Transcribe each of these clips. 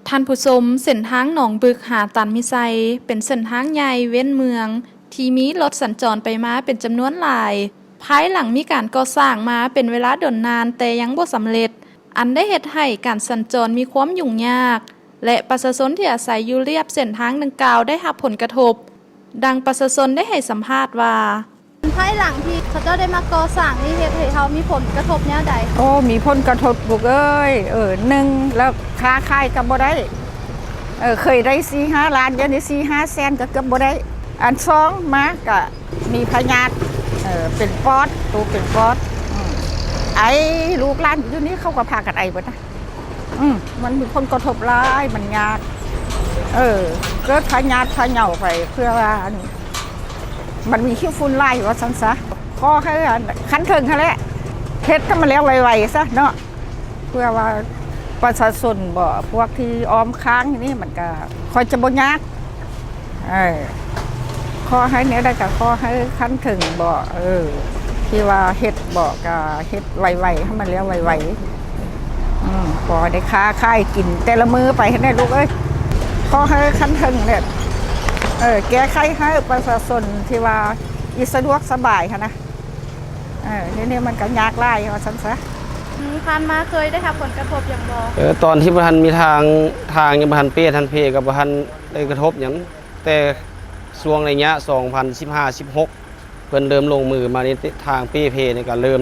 ท่านผู้ชมเส้นทางหนองบึกหาตันมิไซเป็นเส้นทางใหญ่เว้นเมืองที่มีรถสัญจรไปมาเป็นจำนวนหลายภายหลังมีการก่อสร้างมาเป็นเวลาดนนานแต่ยังบ่สำเร็จอันได้เฮ็ดให้การสัญจรมีความยุ่งยากและประชาชนที่อาศัยอยู่เรียบเส้นทางดังกล่าวได้รับผลกระทบดังประชาชนได้ให้สัมภาษณ์ว่าภายหลังที่เขาเจ้าได้มาก่อสร้างนี่เฮ็ดให้เฮามีผลกระทบแนวใดโอ้มีผลกระทบบุกเอ้ยหนึ่งแล้วค้าขายก็บ่ได้เคยได้4-5 ล้านเดี๋ยวนี้4-5 แสนก็เกือบบ่ได้อันสองมาก็มีพยาธิเป็นปอดตัวเป็นปอดไอ้ลูกหลานอยู่นี่เขาก็พากันไอเบิดนะมันมีผลกระทบหลายมันยากเกิดพยาธิพะเหย่าไปเพื่อว่ามันมีขี้ฝุ่นไล่ว่าซั่นซะขอให้คันถึงหั่นแหละเฮ็ดให้มันแล้วไวๆซะเนาะเพื่อว่าประชาชนบ่พวกที่ออมค้างนี่มันก็ค่อยจะบ่ยากขอให้เนี่ยได้ก็ขอให้คันถึงบ่ที่ว่าเฮ็ดบ่ก็เฮ็ดไวๆให้มันแล้วไวๆพอได้ค้าขายกินแต่ละมื้อไปให้ได้ลูกเอ้ยขอให้คันถึงเนี่ยแก้ไขให้ประชาชนที่ว่าสะดวกสบายค่ะนะนี่มันก็ยากหลายว่าซั่นซะผ่านมาเคยได้รับผลกระทบอย่างบ่ตอนที่บ่ทันมีทางยังบ่ทันเป้ทันเพกับบ่ทันได้กระทบหยังแต่ช่วงระยะ2015-16เพิ่นเริ่มลงมือมาในทางเป้เพนี่ก็เริ่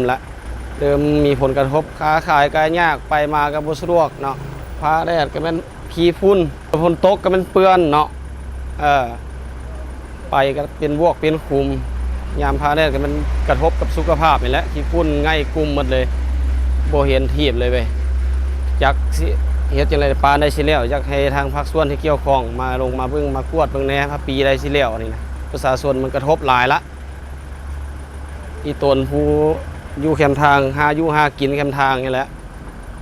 มมีผลกระทบค้าขายก็ยากไปมาก็บ่สะดวกเนาะฟ้าแดดก็เป็นขี้ฝุ่นฝนตกก็เป็นเปื้อนเนาะไปก็เป็นวอกเป็นคุมยามพาแดดก็มันกระทบกับสุขภาพนี่แหละขี้ฝุ่นง่ายกุมหมดเลยบ่เห็นทีบเลยเว้ยจักสิเฮ็ดจังได๋ปานได้สิแล้วอยากให้ทางภาคส่วนที่เกี่ยวข้องมาลงมาเบิ่งมากวดเบิ่งแหน่ว่าปีได้สิแล้วนี่นะประชาชนมันกระทบหลายละอีตนผู้อยู่แคมทางหาอยู่หากินแคมทางนี่แหละ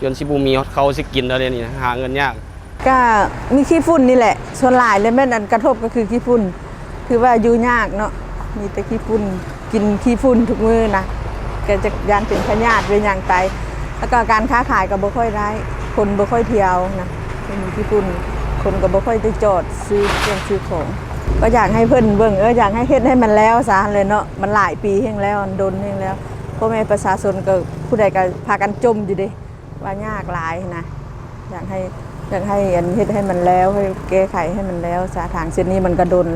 จนสิบ่มีเขาสิกินแล้วนี่หาเงินยากก็มีขี้ฝุ่นนี่แหละส่วนหลายเลยแม่นอันกระทบก็คือขี้ฝุ่นคือว่าอยู่ยากเนาะมีแต่ขี้ฝุ่นกินขี้ฝุ่นทุกมื้อนะก็จะยานเป็นพยาธิเป็นอย่างไตแล้วก็การค้าขายก็บ่ค่อยได้คนบ่ค่อยเที่ยวนะมีขี้ฝุ่นคนก็บ่ค่อยได้จอดซื้อเครื่องซื้อของก็อยากให้เพิ่นเบิ่งอยากให้เฮ็ดให้มันแล้วซะเลยเนาะมันหลายปีแห่งแล้วโดนแห่งแล้วพ่อแม่ประชาชนก็ผู้ใดก็พากันจมอยู่ดิว่ายากหลายนะอยากให้อันเฮ็ดให้มันแล้วให้แก้ไขให้มันแล้วซะทางเส้นนี้มันก็โดน